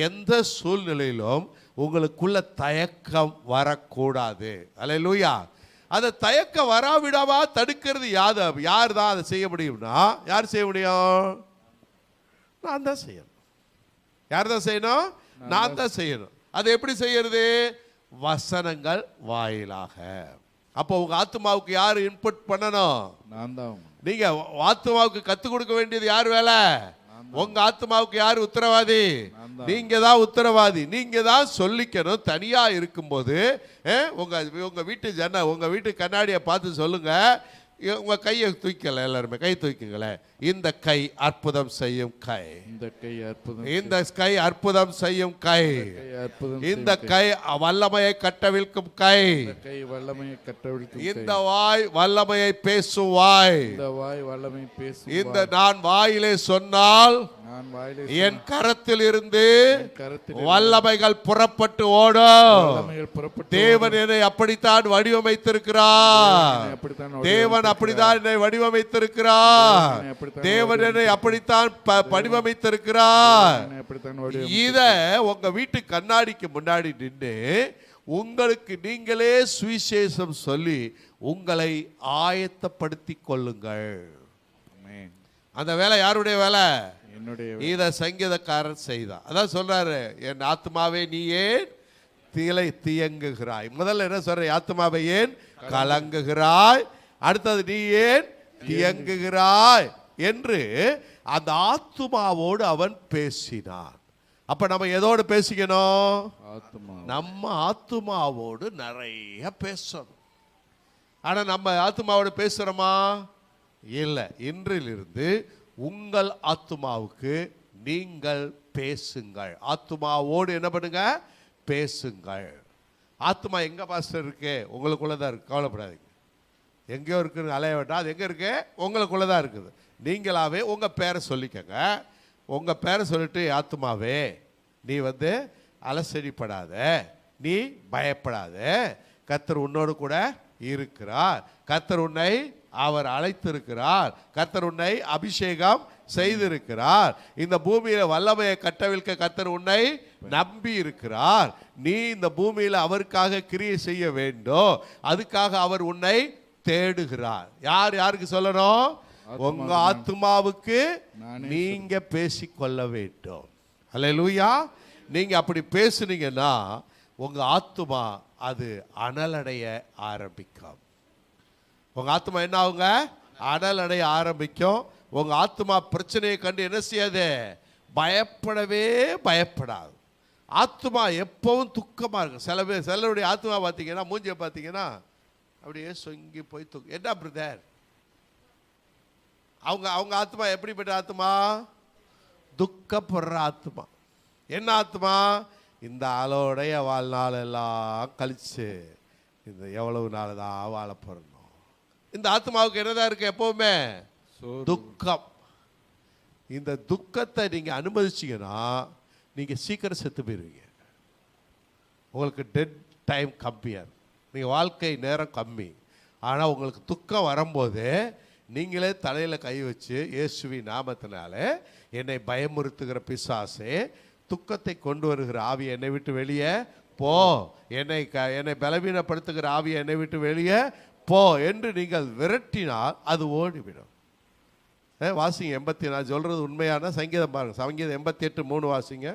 எந்த சூழ்நிலையிலும் உங்களுக்குள்ள தயக்கம் வரக்கூடாது. அல்லேலூயா. அந்த தயக்கம் வராவிடவா தடுக்கிறது யார் தான் அதை செய்ய முடியும்னா, யார் செய்ய முடியும்? நான் தான் செய்யணும். யார் தான் செய்யணும்? நான் தான் செய்யணும். அதை எப்படி செய்யறது? வசனங்கள் வாயிலாக. அப்போ உங்க ஆத்மாவுக்கு யார் இன்புட் பண்ணணும்? நான் தான். நீங்க ஆத்மாவுக்கு கத்துக் கொடுக்க வேண்டியது யார் வேலை? உங்க ஆத்மாவுக்கு யார் உத்தரவாதி? நீங்க தான் உத்தரவாதி. நீங்க தான் சொல்லிக்கணும். தனியா இருக்கும்போது உங்க வீட்டு கண்ணாடியை பார்த்து சொல்லுங்க, உங்க கையை தூக்கல, எல்லாருமே கை தூக்குங்களேன். இந்த கை அற்புதம் செய்யும் கை. இந்த கை அற்புதம் செய்யும் கை. இந்த கை வல்லமையை கட்டவிழ்க்கும் கை. இந்த வாய் வல்லமையை பேசும் வாய். இந்த நான் வாயிலே சொன்னால் என் கரத்தில் இருந்து வல்லமைகள் புறப்பட்டு ஓடும். தேவன் என்னை அப்படித்தான் வடிவமைத்திருக்கிறார். தேவன் அப்படித்தான் என்னை வடிவமைத்திருக்கிறார். தேவன் என்னை அப்படித்தான் வடிவமைத்திருக்கிறார். இத உங்க வீட்டு கண்ணாடிக்கு முன்னாடி நின்று உங்களுக்கு நீங்களே சுவிசேஷம் சொல்லி உங்களை ஆயத்தப்படுத்திக் கொள்ளுங்கள். அந்த வேலை யாருடைய வேலை? இத சங்கீதக்காரன் செய்தான். அதான் சொல்றாரு, என் ஆத்மாவே நீ ஏன் தியங்குகிறாய்? முதல்ல என்ன சொல்ற? ஆத்மாவை ஏன் கலங்குகிறாய்? அடுத்தது நீ ஏன் தியங்குகிறாய் என்று அந்த ஆத்துமாவோடு அவன் பேசினான். அப்ப நம்ம எதோடு பேசிக்கணும்? நம்ம ஆத்துமாவோடு நிறைய பேசணும். ஆனா நம்ம ஆத்துமாவோடு பேசுறோமா? இல்லை. இன்றிலிருந்து உங்கள் ஆத்துமாவுக்கு நீங்கள் பேசுங்கள். ஆத்துமாவோடு என்ன பண்ணுங்க? பேசுங்கள். ஆத்துமா எங்க பாஸ்டர் இருக்கு? உங்களுக்குள்ளதான் இருக்கு. கவலைப்படாதீங்க. எங்கேயோ இருக்குன்னு அலைய வேண்டாம். அது எங்க இருக்கு? உங்களுக்குள்ளதான் இருக்குது. நீங்களாவே உங்க பேரை சொல்லிக்கங்க. உங்க பேரை சொல்லிட்டு, ஆத்துமாவே நீ அலசடிப்படாத, நீ பயப்படாத, கர்த்தர் உன்னோடு கூட இருக்கிறார். கர்த்தர் உன்னை அவர் அழைத்திருக்கிறார். கர்த்தர் உன்னை அபிஷேகம் செய்திருக்கிறார். இந்த பூமியில வல்லமையை கட்டவிழ்க்க கர்த்தர் உன்னை நம்பி இருக்கிறார். நீ இந்த பூமியில அவருக்காக கிரியை செய்ய வேண்டும். அதுக்காக அவர் உன்னை தேடுகிறார். யாருக்கு சொல்லணும்? உங்க ஆத்துமாவுக்கு நீங்க பேசிக்கொள்ள வேண்டும். அல்லேலூயா. நீங்க அப்படி பேசுனீங்கன்னா உங்க ஆத்துமா அது அனலடைய ஆரம்பிக்கும். உங்க ஆத்மா என்ன ஆகுங்க? அனல் அடைய ஆரம்பிக்கும். உங்க ஆத்மா பிரச்சனையை கண்டு என்ன செய்யாது? பயப்படவே பயப்படாது. ஆத்மா எப்பவும் துக்கமாக இருக்கும். சிலருடைய ஆத்மா பார்த்தீங்கன்னா, மூஞ்சியை பார்த்தீங்கன்னா அப்படியே சொங்கி போய் என்ன பிரதர், அவங்க ஆத்மா எப்படிப்பட்ட ஆத்மா? துக்கப்படுற ஆத்மா. என்ன ஆத்மா? இந்த ஆளோடைய வாழ்நாள் எல்லாம் கழிச்சு இந்த எவ்வளவு நாள் தான் வாழ போறணும். இந்த ஆத்மாவுக்கு என்னதான் இருக்கு? எப்பவுமே துக்கம். இந்த துக்கத்தை நீங்க அனுமதிச்சீங்கன்னா நீங்க சீக்கிரம் செத்து போயிருவீங்க. உங்களுக்கு டெட் டைம் கம்மியாக, நீங்கள் வாழ்க்கை நேரம் கம்மி. ஆனால் உங்களுக்கு துக்கம் வரும்போது நீங்களே தலையில் கை வச்சு, இயேசுவின் நாமத்தினால என்னை பயமுறுத்துகிற பிசாசே, துக்கத்தை கொண்டு வருகிற ஆவியை என்னை விட்டு வெளியே போ, என்னை பலவீனப்படுத்துகிற ஆவியை என்னை விட்டு வெளியே போ என்று நீங்கள் விரட்டினால் அது ஓடிவிடும். வாசிங்க 80, நான் சொல்றது உண்மையான சங்கீதம் பாருங்க, சங்கீதம் 88:3 வாசிங்க.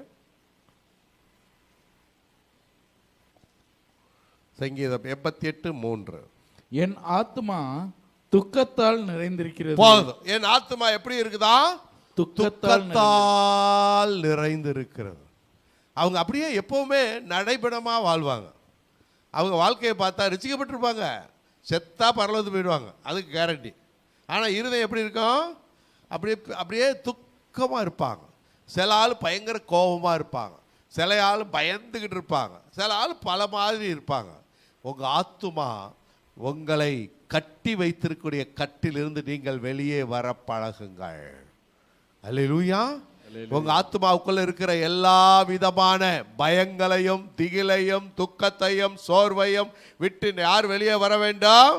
சங்கீதம் 88:3. என் ஆத்மா துக்கத்தால் நிறைந்திருக்கிறது. போதும். என் ஆத்மா எப்படி இருக்குதா? துக்கத்தால் நிறைந்திருக்கிறது. அவங்க அப்படியே எப்பவுமே நடைபெணமா வாழ்வாங்க. அவங்க வாழ்க்கையை பார்த்தா ரசிக்கப்பட்டிருப்பாங்க, செத்தா பரலோகத்துக்கு போயிடுவாங்க, அதுக்கு கேரண்டி. ஆனால் இருதயம் எப்படி இருக்கும்? அப்படியே துக்கமாக இருப்பாங்க. சில ஆள் பயங்கர கோபமாக இருப்பாங்க, சில ஆள் பயந்துக்கிட்டு இருப்பாங்க, சில ஆள் பல மாதிரி இருப்பாங்க. உங்கள் ஆத்துமா உங்களை கட்டி வைத்திருக்கக்கூடிய கட்டிலிருந்து நீங்கள் வெளியே வர பழகுங்கள். அல்லேலூயா. உங்க ஆத்துமாவுக்குள்ள இருக்கிற எல்லா விதமான பயங்களையும் திகிலையும் துக்கத்தையும் சோர்வையும் விட்டு யார் வெளியே வர வேண்டும்?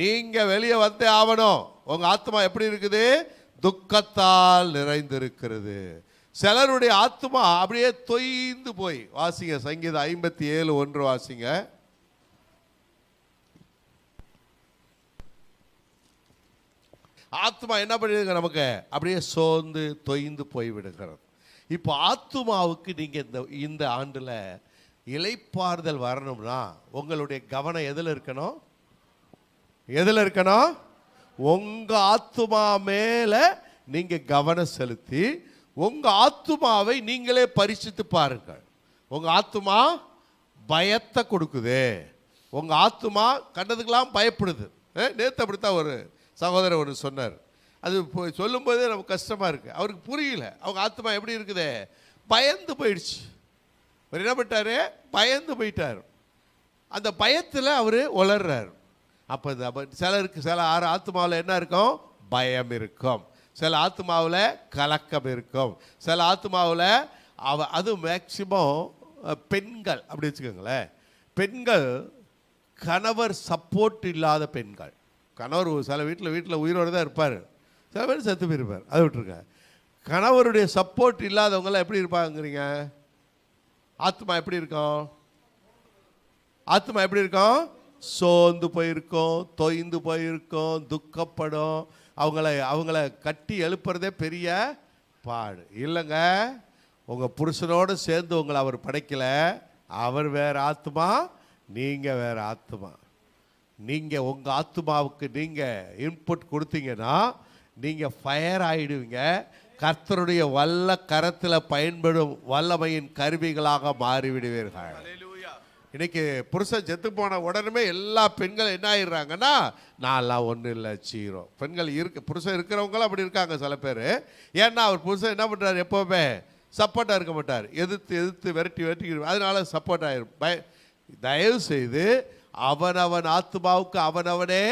நீங்க வெளியே வந்தே ஆகணும். உங்க ஆத்மா எப்படி இருக்குது? துக்கத்தால் நிறைந்திருக்கிறது. சிலருடைய ஆத்மா அப்படியே தொய்ந்து போய், வாசிங்க சங்கீதம் 57:1 வாசிங்க. ஆத்மா என்ன பண்ணிடுங்க? நமக்கு அப்படியே சோர்ந்து தொய்ந்து போய் விடுகிறது. இப்போ ஆத்மாவுக்கு நீங்க இந்த ஆண்டுல இளைப்பாறுதல் வரணும்னா உங்களுடைய கவனம் எதுல இருக்கணும்? எதுல இருக்கணும்? உங்க ஆத்மா மேல நீங்க கவனம் செலுத்தி உங்க ஆத்மாவை நீங்களே பரிசித்து பாருங்கள். உங்க ஆத்மா பயத்தை கொடுக்குது, உங்க ஆத்மா கண்டதுக்கெல்லாம் பயப்படுது. நேற்று அப்படித்தான் ஒரு சகோதரர் ஒன்று சொன்னார். அது சொல்லும்போதே நமக்கு கஷ்டமாக இருக்குது. அவருக்கு புரியல. அவங்க ஆத்மா எப்படி இருக்குது? பயந்து போயிடுச்சு. அவர் என்ன பண்ணிட்டாரு? பயந்து போயிட்டார். அந்த பயத்தில் அவர் உளர்றார். அப்போ சிலருக்கு சில ஆத்மாவில் என்ன இருக்கும்? பயம் இருக்கும். சில ஆத்மாவில் கலக்கம் இருக்கும். சில ஆத்மாவில் அது மேக்சிமம் பெண்கள் அப்படி வச்சுக்கோங்களேன். பெண்கள் கணவர் சப்போர்ட் இல்லாத பெண்கள். கணவர் சில வீட்டில் உயிரோடு தான் இருப்பார், சில பேர் செத்து போயிருப்பார், அதை விட்டுருங்க. கணவருடைய சப்போர்ட் இல்லாதவங்களாம் எப்படி இருப்பாங்கிறீங்க? ஆத்மா எப்படி இருக்கும்? ஆத்மா எப்படி இருக்கும்? சோர்ந்து போயிருக்கும், தொய்ந்து போயிருக்கும், துக்கப்படும். அவங்கள கட்டி எழுப்புறதே பெரிய பாடு இல்லைங்க. உங்கள் புருஷனோடு சேர்ந்து உங்களை அவர் படைக்கல. அவர் வேற ஆத்மா, நீங்கள் வேற ஆத்மா. நீங்கள் உங்கள் ஆத்மாவுக்கு நீங்கள் இன்புட் கொடுத்தீங்கன்னா நீங்கள் ஃபயர் ஆகிடுவீங்க. கர்த்தருடைய வல்ல கரத்தில் பயன்படும் வல்லமையின் கருவிகளாக மாறிவிடுவீர்கள். இன்னைக்கு புருஷன் செத்து போன உடனே எல்லா பெண்களும் என்ன ஆயிடுறாங்கன்னா, நான்லாம் ஒன்றும் இல்லை சீரோ. பெண்கள் புருஷன் இருக்கிறவங்களும் அப்படி இருக்காங்க சில பேர். ஏன்னா அவர் புருஷன் என்ன பண்ணுறாரு? எப்போவுமே சப்போர்ட்டாக இருக்க மாட்டார், எதிர்த்து விரட்டி அதனால சப்போர்ட் ஆயிரும். தயவு செய்து அவனவன் ஆத்மாவுக்கு அவனவனே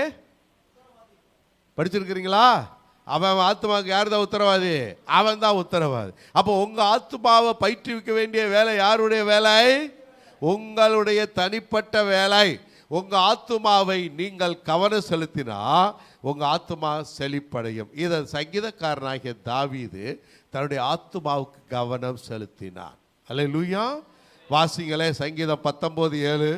படிச்சிருக்கிறீங்களா? அவன் ஆத்மாவுக்கு யார் தான் உத்தரவாதி? அவன் தான் உத்தரவாதி. அப்போ உங்க ஆத்மாவை பயிற்றுவிக்க வேண்டிய வேலை யாருடைய வேலை? உங்களுடைய தனிப்பட்ட வேலை. உங்க ஆத்மாவை நீங்கள் கவனம் செலுத்தினா உங்க ஆத்மா செழிப்படையும். இதை சங்கீதக்காரனாகிய தாவீது தன்னுடைய ஆத்மாவுக்கு கவனம் செலுத்தினார். அல்லேலூயா. வாசிங்களே சங்கீதம் 19:7.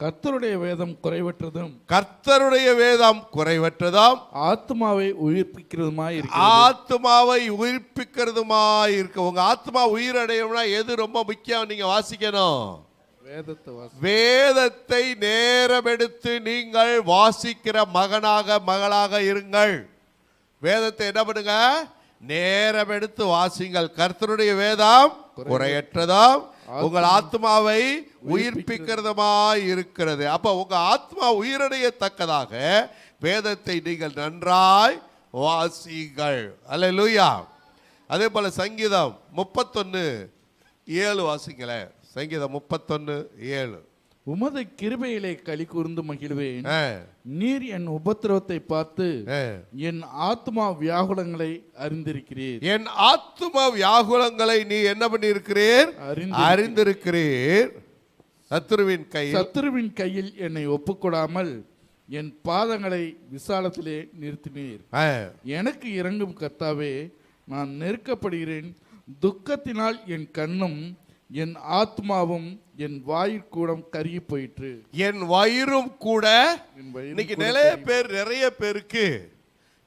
கர்த்தருடைய வேதம் குறைவற்றதும் கர்த்தருடைய வேதம் குறைவற்றதும் ஆத்மாவை உயிர்ப்பிக்கிறதுமாய் இருக்கு. ஆத்மாவை உயிர்ப்பிக்கிறதுமாய் இருக்கு. உங்க ஆத்மா உயிரடையணும்னா எது ரொம்ப முக்கியம்? நீங்க வாசிக்கணும். வேதத்தை நேரம் எடுத்து நீங்கள் வாசிக்கிற மகனாக மகளாக இருங்கள். வேதத்தை என்ன பண்ணுங்க, நேரம் எடுத்து வாசிங்கள். கர்த்தருடைய வேதம் குறையற்றதாம், உங்கள் ஆத்மாவை உயிர்ப்பிக்கிறதுமாய் இருக்கிறது. அப்ப உங்க ஆத்மா உயிரடையத்தக்கதாக வேதத்தை நீங்கள் நன்றாய் வாசிங்கள். அல்லேலூயா. அதே போல சங்கீதம் 31:7 வாசிங்களேன். சங்கீதம் 31:7. உமது கிருபையிலே களி கூர்ந்து மகிழ்வேன். நீர் என் உபத்திரவத்தை பார்த்து என் ஆத்மா வியாகுலங்களை அறிந்திருக்கிறீர். என் ஆத்மா வியாகுலங்களை நீ என்ன பண்ணியிருக்கிறீர்? அறிந்திருக்கிறீர். சத்துருவின் கையில் என்னை ஒப்புக்கொடாமல் என் பாதங்களை விசாலத்திலே நிறுத்தினீர். எனக்கு இறங்கும் கர்த்தாவே, நான் நெருக்கப்படுகிறேன். துக்கத்தினால் என் கண்ணும் என் ஆத்மாவும் என் வாயிற்கூடம் கருகி போயிற்று. என் வயிறும் கூட. இன்னைக்கு நிறைய பேருக்கு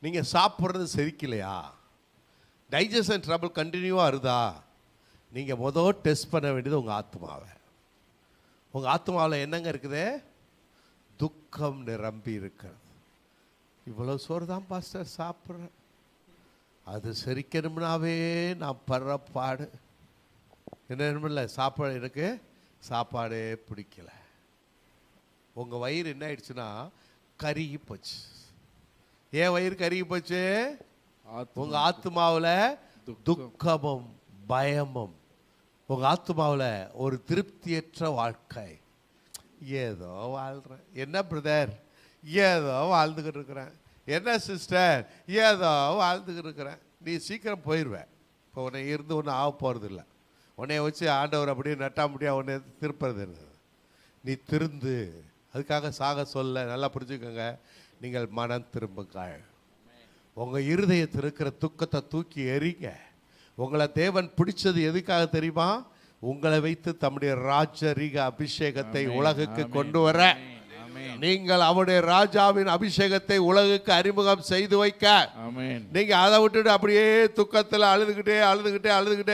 நீங்க சாப்பிட்றது செரிக்கலையா, டைஜஷன் ட்ரபிள் கண்டினியூவா இருந்தா, நீங்க டெஸ்ட் பண்ண வேண்டியது உங்க ஆத்மாவை. உங்க ஆத்மாவில் என்னங்க இருக்குது? துக்கம் நிரம்பி இருக்கிறது. இவ்வளவு சோறு தான் பாஸ்டர் சாப்பிட்றேன், அது செரிக்கணும்னாவே நான் படுற பாடு. என்ன சாப்பாடு, எனக்கு சாப்பாடே பிடிக்கல. உங்க வயிறு என்ன ஆயிடுச்சுன்னா கருகி போச்சு. ஏன் வயிறு கருகி போச்சு? உங்க ஆத்மாவில் துக்கமும் பயமும், உங்க ஆத்மாவில் ஒரு திருப்தியற்ற வாழ்க்கை. ஏதோ வாழ்றேன். என்ன பிரதர்? ஏதோ வாழ்ந்துக்கிட்டு இருக்கிறேன். என்ன சிஸ்டர்? ஏதோ வாழ்ந்துக்கிட்டு இருக்கிறேன். நீ சீக்கிரம் போயிடுவேன். இப்போ உன்னை இருந்து ஒன்றும் ஆக போகிறது இல்லை. உன்னைய வச்சு ஆண்டவர் அப்படியே நட்டா முடியா உன்னை திருப்புறது. நீ திருந்து. அதுக்காக சாக சொல்ல. நல்லா புரிஞ்சுக்கோங்க. நீங்கள் மனம் திரும்புங்கள். உங்கள் இருதயத்தில் இருக்கிற துக்கத்தை தூக்கி எறிங்க. உங்களை தேவன் பிடிச்சது எதுக்காக தெரியுமா? உங்களை வைத்து தம்முடைய ராஜரீக அபிஷேகத்தை உலகுக்கு கொண்டு வர, நீங்கள் அவருடைய ராஜாவின் அபிஷேகத்தை உலகுக்கு அறிமுகம் செய்து வைக்க. நீங்க அதை விட்டுட்டு அப்படியே துக்கத்தில் அழுதுகிட்டே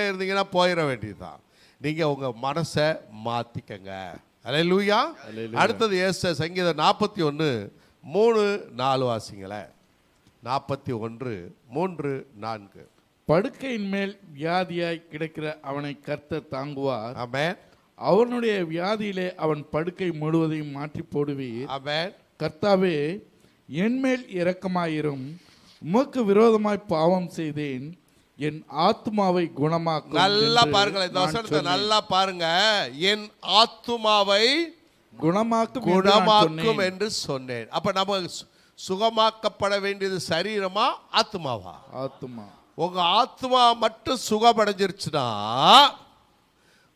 இருந்தீங்கன்னா போயிட வேண்டியதுதான். நீங்க உங்க மனசை மாத்திக்கங்க. அல்லேலூயா. அடுத்தது சங்கீதம் 41:3-4 வாசிங்களேன். 41:3-4. படுக்கையின் மேல் வியாதியாய் கிடக்கிற அவனை கர்த்தர் தாங்குவார். ஆமென். அவனுடைய வியாதியிலே அவன் படுக்கை முழுவதையும் மாற்றி போடுவீர். ஆமென். கர்த்தாவே, என்மேல் இரக்கமாயிரும். உமக்கு விரோதமாய் பாவம் செய்தேன். என் ஆத்மாவை குணமாக்கும். நல்லா பாருங்களேன், இந்த வசனத்தை நல்லா பாருங்க. என் ஆத்மாவை குணமாக்கும் என்று சொன்னேன். அப்ப நம்ம சுகமாக்கப்பட வேண்டியது சரீரமா ஆத்மாவா? ஆத்மா. உங்க ஆத்மா மட்டும் சுகமடைஞ்சிருச்சுன்னா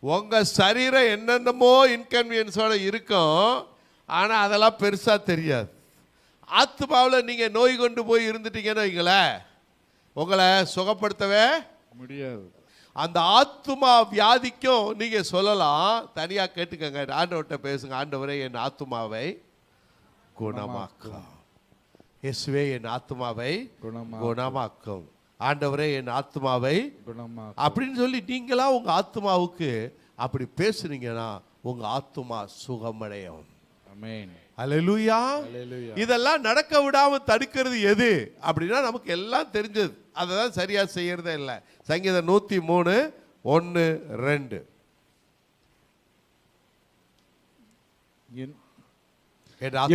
உங்க சரீரம் என்னென்னமோ இன்கன்வீனியன்ஸோட இருக்கும், ஆனா அதெல்லாம் பெருசா தெரியாது. ஆத்மாவில் நீங்க நோய் கொண்டு போய் இருந்துட்டீங்கன்னு வைங்களேன், உங்களை சுகப்படுத்தவே முடியாது. அந்த ஆத்மா வியாதிக்கும் நீங்க சொல்லலாம், தனியா கேட்டுக்கங்க, ஆண்டவர்கிட்ட பேசுங்க. ஆண்டவரே, என் ஆத்மாவை குணமாக்கும். இயேசுவே, என் ஆத்மாவை குணமாக்கும். ஆண்டவரே, என் ஆத்மாவை குணமாக்கும் அப்படின்னு சொல்லி நீங்களா உங்க ஆத்மாவுக்கு அப்படி பேசுனீங்கன்னா உங்க ஆத்மா சுகமடையும். ஆமென். அல்லேலூயா. இதெல்லாம் நடக்க விடாம தடுக்கிறது எது அப்படின்னா நமக்கு எல்லாம் தெரிஞ்சது. அதை தான் சரியா செய்யறதே இல்லை. சங்கீதம் 103:1-2.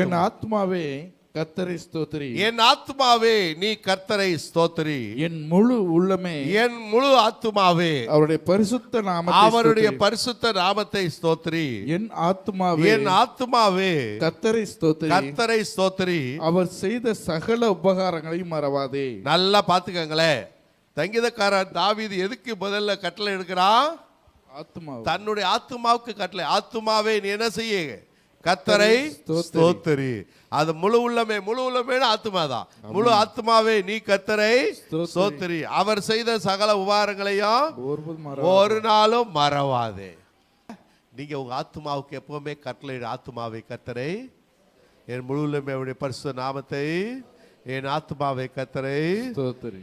என் ஆத்மாவே கர்த்தரை ஸ்தோத்திரி. என் ஆத்மாவே நீ கர்த்தரை ஸ்தோத்திரி. என் முழு உள்ளமே, என் முழு ஆத்மாவே அவருடைய பரிசுத்த நாமத்தை ஸ்தோத்திரி. என் ஆத்மாவே, என் ஆத்மாவே கர்த்தரை ஸ்தோத்திரி. கர்த்தரை ஸ்தோத்திரி. அவர் செய்த சகல உபகாரங்களையும் மறவாதே. நல்லா பாத்துக்கங்களேன். சங்கீதக்காரன் தாவீது எதுக்கு முதல்ல கட்டளை எடுக்கிறான்? ஆத்மா, தன்னுடைய ஆத்மாவுக்கு கட்டளை. ஆத்மாவே நீ என்ன செய்ய? கர்த்தரை ஸ்தோத்திரி. அது முழு உள்ளமே, முழு உள்ளமே ஆத்மாதான். முழு ஆத்மாவே நீ கர்த்தரை ஸ்தோத்திரி. அவர் செய்த சகல உபகாரங்களையும் ஒரு நாளும் மறவாதே. நீங்க உங்க ஆத்மாவுக்கு எப்பவுமே கட்டளை, ஆத்மாவை கர்த்தரை, என் முழு உள்ளமே அவருடைய பரிசுத்த நாமத்தை, என் ஆத்மாவை கர்த்தரை,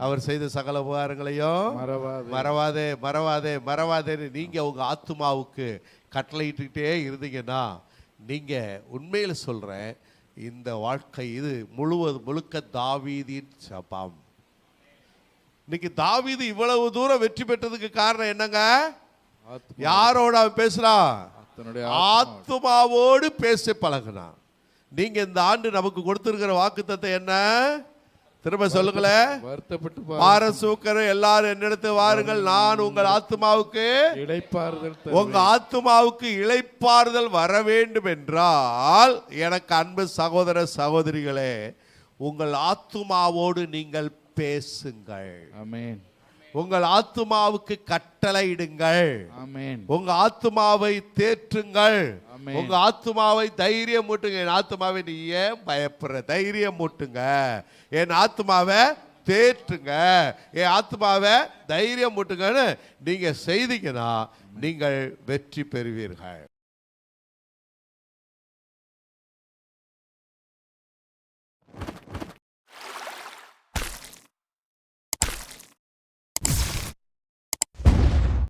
அவர் செய்த சகல உபகாரங்களையும் மறவாதே மறவாதே மறவாதே. நீங்க உங்க ஆத்மாவுக்கு கட்டளையிட்டுக்கிட்டே இருந்தீங்கன்னா நீங்க உண்மையில சொல்றேன், இந்த வாழ்க்கை இது முழுக்க தாவீதின் ஜெபம். இன்னைக்கு தாவீது இவ்வளவு தூரம் வெற்றி பெற்றதுக்கு காரணம் என்னங்க? ஆத்மா. யாரோட அவன் பேசுறான்? தன்னுடைய ஆத்துமாவோடு பேசி பழகுனான். நீங்க இந்த ஆண்டு நமக்கு கொடுத்திருக்கிற வாக்குத்தத்தம் என்ன? திரும்ப சொல்லுங்களேன். வருத்தப்பட்டு பாரசூக்கர் எல்லாரும் என்னிடத்து வாருங்கள், நான் உங்கள் ஆத்துமாவுக்கு இளைப்பாறுதல் உங்க ஆத்துமாவுக்கு இளைப்பாறுதல் வர வேண்டும் என்றால், எனக்கு அன்பு சகோதர சகோதரிகளே, உங்கள் ஆத்துமாவோடு நீங்கள் பேசுங்கள். ஆமென். உங்கள் ஆத்துமாவுக்கு கட்டளையிடுங்கள். ஆமென். உங்க ஆத்துமாவை தேற்றுங்கள். ஆமென். உங்க ஆத்துமாவை தைரியம் மூட்டுங்க. என் ஆத்துமாவை நீ ஏன் பயப்படுற? தைரியம் மூட்டுங்க. என் ஆத்துமாவை தேற்றுங்க, என் ஆத்துமாவை தைரியம் மூட்டுங்கன்னு நீங்க செய்தீங்கன்னா நீங்கள் வெற்றி பெறுவீர்கள்.